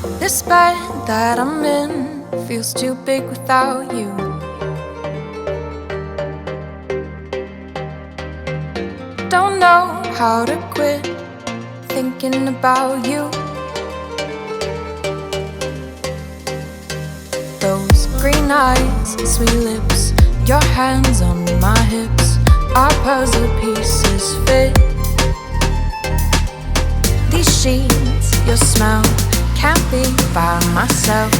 This bed that I'm in feels too big without you. Don't know how to quit thinking about you. Those green eyes, sweet lips, your hands on my hips, our puzzle pieces fit. These sheets, your smell, can't be by myself.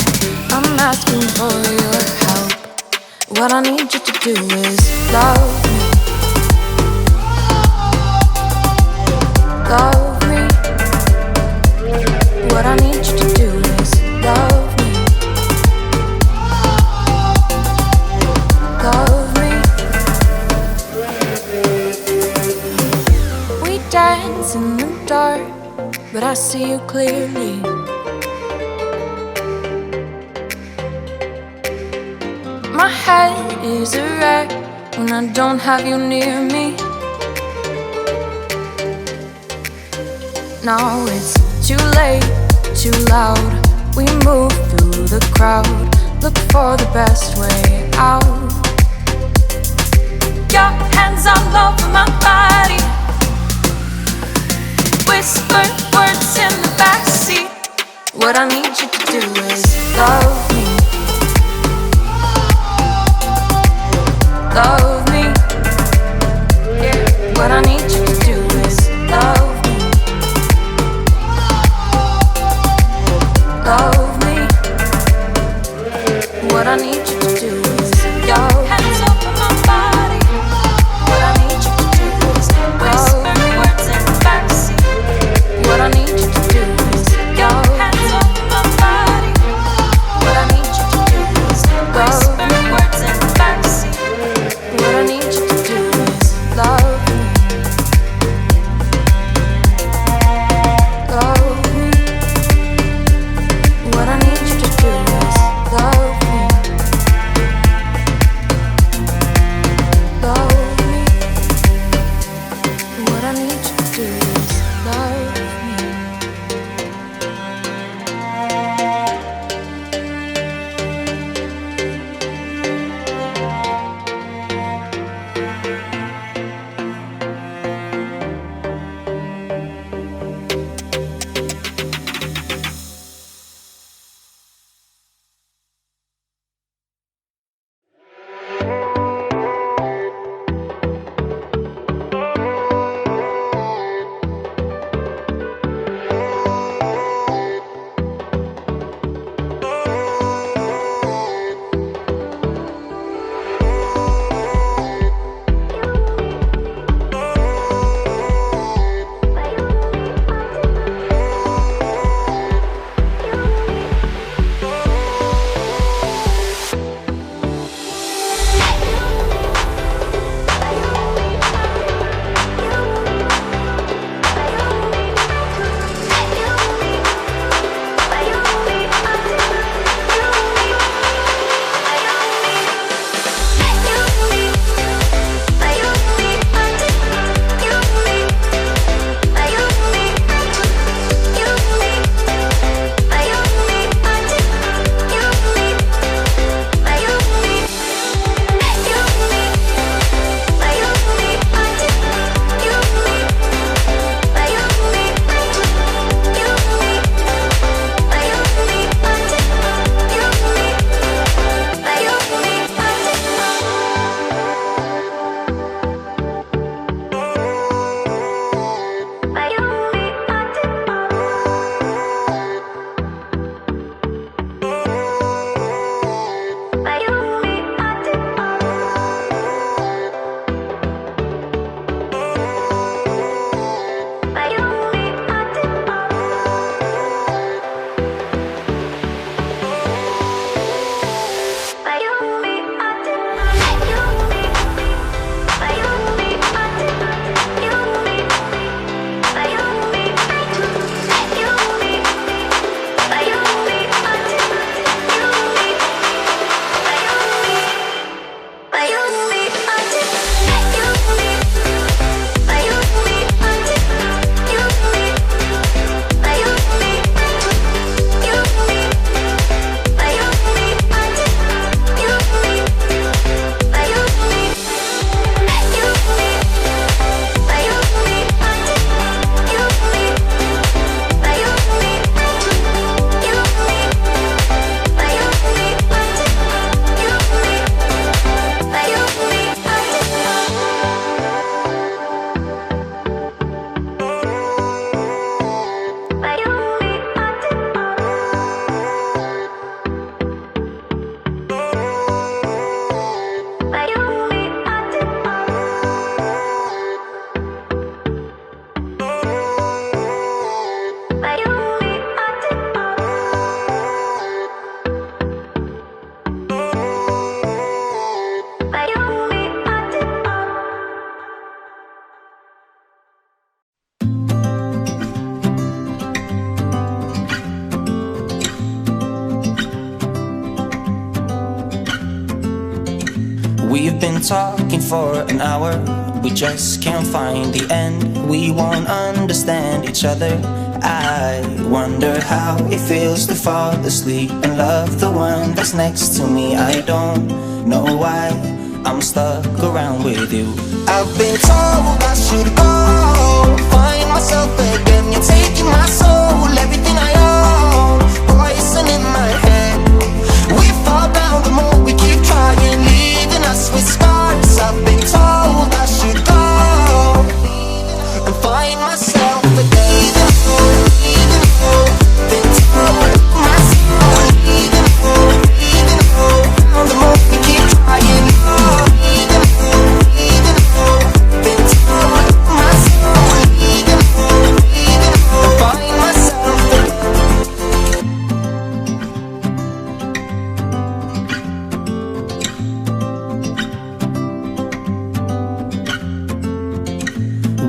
I'm asking for your help. What I need you to do is love me. Love me. What I need you to do is love me. Love me. We dance in the dark, but I see you clearly. My head is a wreck when I don't have you near me. Now it's too late, too loud. We move through the crowd, look for the best way out. Your hands all over my body, whisper words in the backseat. What I need you to do is love me. Love me. Yeah. What I need you to do is love me. Love me. What I need you to do is your hands over my body. What I need you to do is whisper words in the backseat. What I need you to do is your hands over my body. What I need you to do is whisper words in the backseat. We've been talking for an hour, we just can't find the end. We won't understand each other. I wonder how it feels to fall asleep and love the one that's next to me. I don't know why I'm stuck around with you. I've been told I should go find myself again. You're taking my soul, everything I own, poison in my head. We fall down the more we keep trying, leaving us with scars. I've been told I should go and find myself again. Been told myself, leaving down the more we keep trying. Been told myself, leaving and find myself again.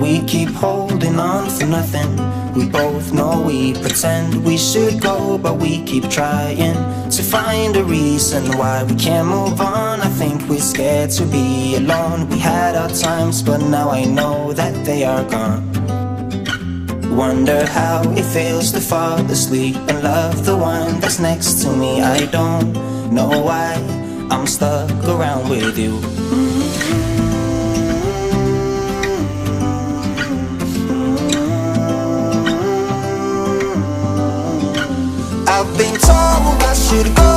We keep holding on for nothing. We both know we pretend we should go, but we keep trying to find a reason why we can't move on. I think we're scared to be alone. We had our times, but now I know that they are gone. Wonder how it feels to fall asleep and love the one that's next to me. I don't know why I'm stuck around with you. I've been told I should go